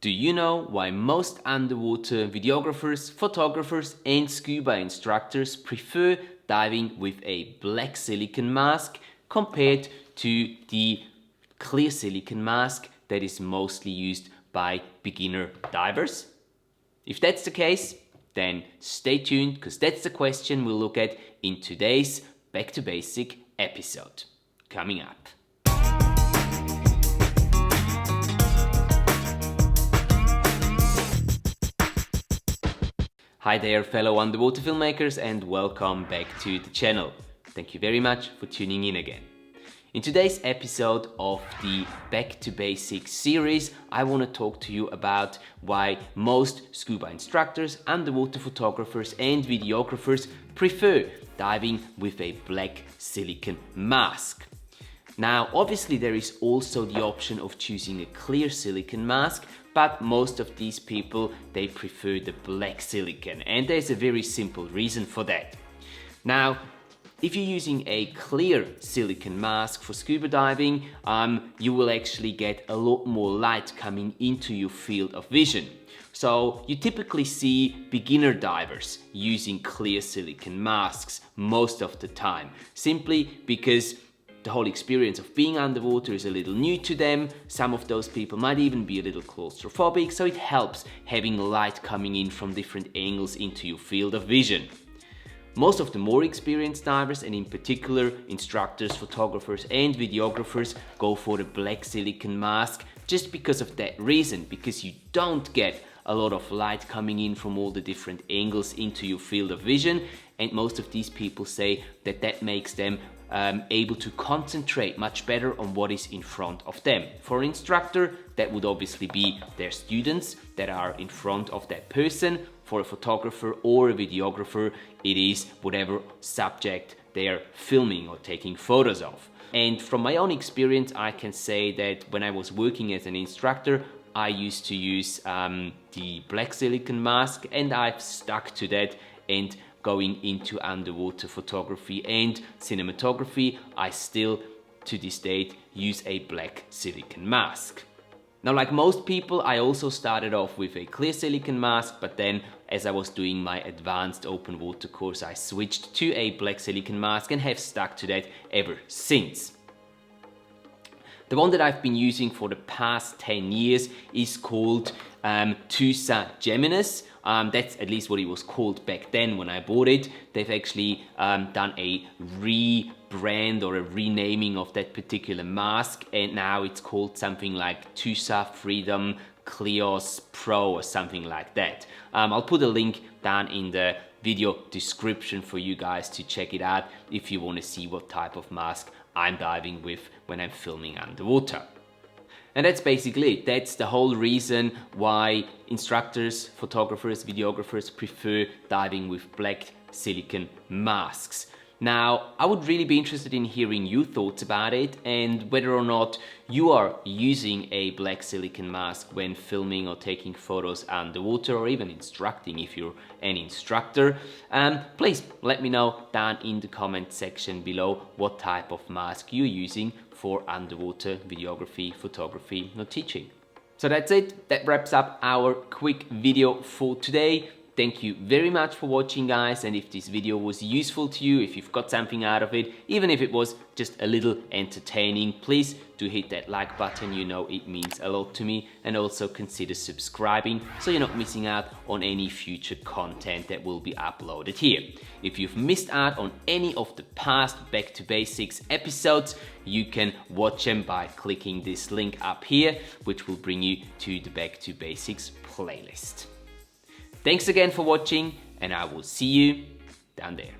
Do you know why most underwater videographers, photographers and scuba instructors prefer diving with a black silicone mask compared to the clear silicone mask that is mostly used by beginner divers? If that's the case, then stay tuned, because that's the question we'll look at in today's Back to Basic episode. Coming up. Hi there, fellow underwater filmmakers, and welcome back to the channel. Thank you very much for tuning in again. In today's episode of the Back to Basics series, I want to talk to you about why most scuba instructors, underwater photographers and videographers prefer diving with a black silicone mask. Now, obviously there is also the option of choosing a clear silicone mask, but most of these people, they prefer the black silicone, and there's a very simple reason for that. Now, if you're using a clear silicone mask for scuba diving, you will actually get a lot more light coming into your field of vision. So you typically see beginner divers using clear silicone masks most of the time, simply because the whole experience of being underwater is a little new to them. Some of those people might even be a little claustrophobic, so it helps having light coming in from different angles into your field of vision. Most of the more experienced divers, and in particular instructors, photographers and videographers, go for the black silicone mask just because of that reason, because you don't get a lot of light coming in from all the different angles into your field of vision, and most of these people say that that makes them able to concentrate much better on what is in front of them. For an instructor, that would obviously be their students that are in front of that person. For a photographer or a videographer, it is whatever subject they are filming or taking photos of. And from my own experience, I can say that when I was working as an instructor, I used to use the black silicone mask, and I've stuck to that. And going into underwater photography and cinematography, I still, to this date, use a black silicone mask. Now, like most people, I also started off with a clear silicone mask, but then as I was doing my advanced open water course, I switched to a black silicone mask and have stuck to that ever since. The one that I've been using for the past 10 years is called Tusa Geminis. That's at least what it was called back then when I bought it. They've actually done a rebrand or a renaming of that particular mask, and now it's called something like Tusa Freedom Kleos Pro or something like that. I'll put a link down in the video description for you guys to check it out if you want to see what type of mask I'm diving with when I'm filming underwater. And that's basically it. That's the whole reason why instructors, photographers, videographers prefer diving with black silicone masks. Now, I would really be interested in hearing your thoughts about it and whether or not you are using a black silicone mask when filming or taking photos underwater, or even instructing if you're an instructor. Please let me know down in the comment section below what type of mask you're using for underwater videography, photography, or teaching. So that's it. That wraps up our quick video for today. Thank you very much for watching, guys, and if this video was useful to you, if you've got something out of it, even if it was just a little entertaining, please do hit that like button. You know it means a lot to me, and also consider subscribing so you're not missing out on any future content that will be uploaded here. If you've missed out on any of the past Back to Basics episodes, you can watch them by clicking this link up here, which will bring you to the Back to Basics playlist. Thanks again for watching, and I will see you down there.